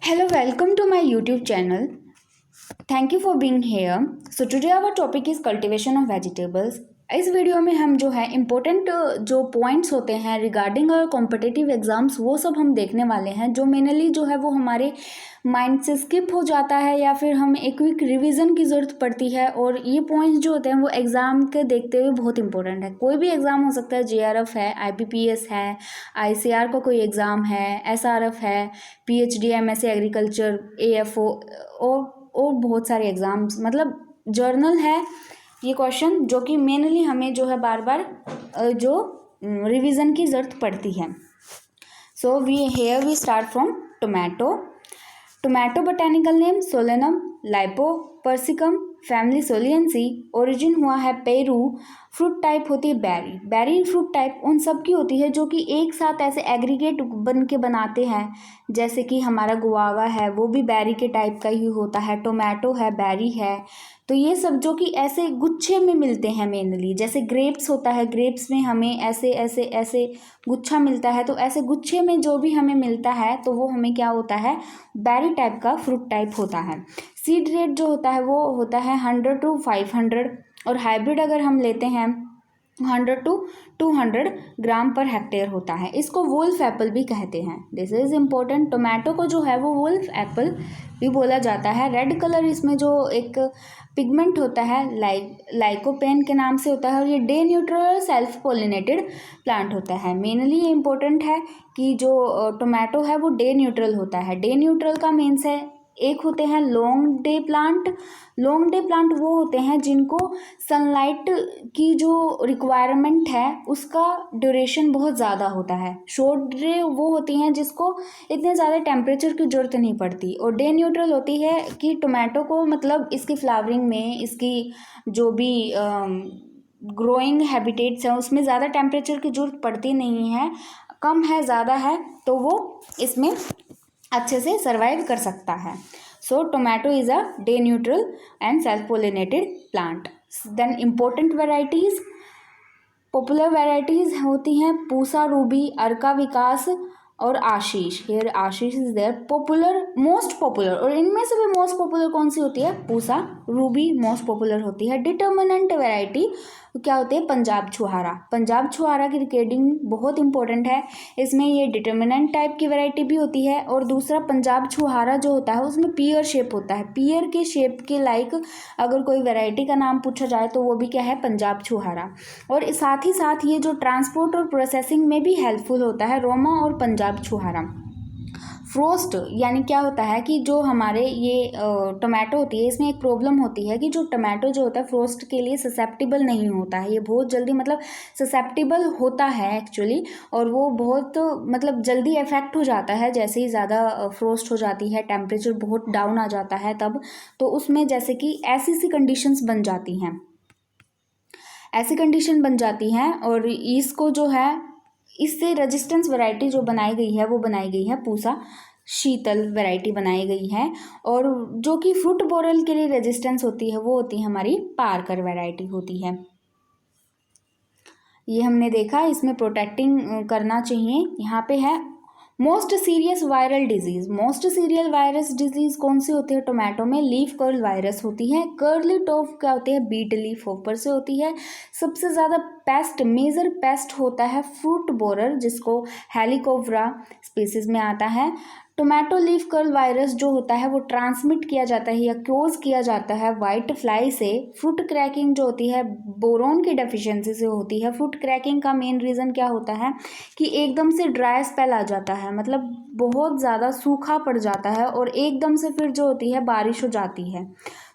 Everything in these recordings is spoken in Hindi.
Hello, welcome to my YouTube channel. Thank you for being here. So today our topic is cultivation of vegetables. इस वीडियो में हम जो है इम्पोर्टेंट जो पॉइंट्स होते हैं रिगार्डिंग कॉम्पिटिटिव एग्जाम्स वो सब हम देखने वाले हैं, जो मेनली जो है वो हमारे माइंड से स्किप हो जाता है या फिर हमें एक क्विक रिवीजन की ज़रूरत पड़ती है। और ये पॉइंट्स जो होते हैं वो एग्ज़ाम के देखते हुए बहुत इंपॉर्टेंट है। कोई भी एग्ज़ाम हो सकता है, JRF है, IBPS है, ICR का कोई एग्ज़ाम है, SRF है, PhD MSc एग्रीकल्चर, AFO और बहुत सारे एग्ज़ाम्स, मतलब जर्नल है ये क्वेश्चन जो कि मेनली हमें जो है बार बार जो रिवीजन की ज़रूरत पड़ती है। So we start from tomato. Tomato botanical name Solanum lycopersicum, family Solanaceae, origin हुआ है पेरू, फ्रूट टाइप होती है बेरी। बेरी फ्रूट टाइप उन सब की होती है जो कि एक साथ ऐसे एग्रीगेट बन के बनाते हैं, जैसे कि हमारा गुआवा है वो भी बेरी के टाइप का ही होता है, टोमेटो है, बेरी है। तो ये सब जो कि ऐसे गुच्छे में मिलते हैं मेनली, जैसे ग्रेप्स होता है, ग्रेप्स में हमें ऐसे ऐसे ऐसे गुच्छा मिलता है, तो ऐसे गुच्छे में जो भी हमें मिलता है तो वो हमें क्या होता है, बेरी टाइप का फ्रूट टाइप होता है। सीड रेट जो होता है वो होता है 100 to 500, और हाइब्रिड अगर हम लेते हैं 100 to 200 ग्राम पर हेक्टेयर होता है। इसको वुल्फ एप्पल भी कहते हैं। This is important. टोमेटो को जो है वो वुल्फ एप्पल भी बोला जाता है। रेड कलर इसमें जो एक पिगमेंट होता है लाइकोपेन के नाम से होता है, और ये day neutral self pollinated plant होता है। मेनली ये इम्पोर्टेंट है कि जो टोमेटो है वो डे न्यूट्रल होता है। डे न्यूट्रल का मीन्स है, एक होते हैं long day plant. Long day plant वो होते हैं जिनको सनलाइट की जो रिक्वायरमेंट है उसका ड्यूरेशन बहुत ज़्यादा होता है। शॉर्ट डे वो होती हैं जिसको इतने ज़्यादा टेम्परेचर की ज़रूरत नहीं पड़ती, और डे न्यूट्रल होती है कि टोमेटो को मतलब इसकी फ्लावरिंग में, इसकी जो भी ग्रोइंग हैबिटेट्स हैं उसमें ज़्यादा टेम्परेचर की ज़रूरत पड़ती नहीं है, कम है ज़्यादा है तो वो इसमें अच्छे से सर्वाइव कर सकता है। So tomato is a day neutral and self pollinated plant. Then important varieties, popular varieties होती हैं पूसा, रूबी, अर्का विकास और Ashish. Here Ashish is there. Popular, most popular, और इनमें से भी मोस्ट पॉपुलर कौन सी होती है, पूसा, रूबी मोस्ट पॉपुलर होती है। डिटर्मिनेंट वेराइटी क्या होती है, पंजाब छुहारा। पंजाब छुहारा की रिकॉर्डिंग बहुत इंपॉर्टेंट है। इसमें ये डिटर्मिनेंट टाइप की वैरायटी भी होती है, और दूसरा पंजाब छुहारा जो होता है उसमें पियर शेप होता है। पियर के शेप के लाइक अगर कोई वैरायटी का नाम पूछा जाए तो वो भी क्या है, पंजाब छुहारा। और साथ ही साथ ये जो ट्रांसपोर्ट और प्रोसेसिंग में भी हेल्पफुल होता है, रोमा और पंजाब छुहारा। फ्रोस्ट यानी क्या होता है कि जो हमारे ये टोमेटो होती है इसमें एक प्रॉब्लम होती है कि जो टोमेटो जो होता है फ्रोस्ट के लिए ससेप्टिबल नहीं होता है। ये बहुत जल्दी मतलब ससेप्टिबल होता है एक्चुअली, और वो बहुत मतलब जल्दी इफेक्ट हो जाता है जैसे ही ज़्यादा फ्रोस्ट हो जाती है, टेम्परेचर बहुत डाउन आ जाता है तब। तो उसमें जैसे कि ऐसी कंडीशंस बन जाती हैं, ऐसी कंडीशन बन जाती हैं, और इसको जो है इससे रेजिस्टेंस वैरायटी जो बनाई गई है वो बनाई गई है पूसा शीतल वैरायटी बनाई गई है। और जो कि फ्रूट बोरल के लिए रेजिस्टेंस होती है वो होती है हमारी पार्कर वैरायटी होती है। ये हमने देखा, इसमें प्रोटेक्टिंग करना चाहिए। यहाँ पे है most serious viral disease. Most serial virus disease कौन सी होती है टोमेटो में, लीफ कर्ल वायरस होती है। कर्ली टॉप क्या होती है, बीट लीफ ऊपर से होती है। सबसे ज़्यादा पेस्ट, मेजर पेस्ट होता है फ्रूट बोरर, जिसको हेलिकोवरा स्पीसीज में आता है। टोमेटो लीफ कर्ल वायरस जो होता है वो ट्रांसमिट किया जाता है या क्योज किया जाता है वाइट फ्लाई से। फ्रूट क्रैकिंग जो होती है बोरोन की डेफिशिएंसी से होती है। फ्रूट क्रैकिंग का मेन रीज़न क्या होता है कि एकदम से ड्राई स्पेल आ जाता है, मतलब बहुत ज़्यादा सूखा पड़ जाता है, और एकदम से फिर जो होती है बारिश हो जाती है,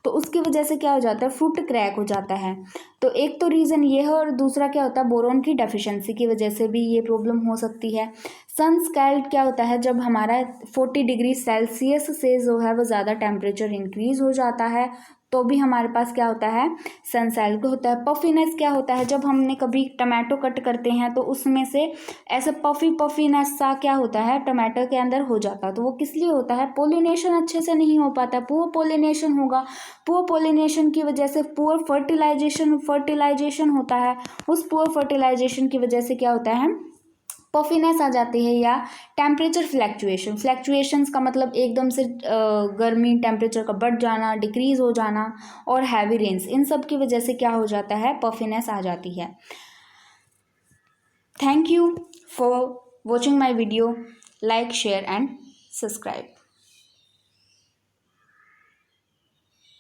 तो उसकी वजह से क्या हो जाता है, फ्रूट क्रैक हो जाता है। तो एक तो रीज़न ये है, और दूसरा क्या होता है, बोरोन की डेफिशिएंसी की वजह से भी ये प्रॉब्लम हो सकती है। सन स्कैल्ड क्या होता है, जब हमारा 40 डिग्री सेल्सियस से जो है वो ज़्यादा टेम्परेचर इंक्रीज हो जाता है तो भी हमारे पास क्या होता है, सनसेल्ड होता है। पफीनेस क्या होता है, जब हमने कभी टमाटो कट करते हैं तो उसमें से ऐसे पफीनेस सा क्या होता है टमाटो के अंदर हो जाता है, तो वो किस लिए होता है, पोलिनेशन अच्छे से नहीं हो पाता, पुअर पोलिनेशन होगा। पुअर पोलिनेशन की वजह से पुअर फर्टिलाइजेशन होता है। उस पुअर फर्टिलाइजेशन की वजह से क्या होता है, पफिनेस आ जाती है, या टेम्परेचर फ्लैक्चुएशंस का मतलब एकदम से गर्मी टेम्परेचर का बढ़ जाना, डिक्रीज हो जाना, और हैवी रेन्स, इन सब की वजह से क्या हो जाता है, पफिनेस आ जाती है। Thank you for watching my video, like share and subscribe.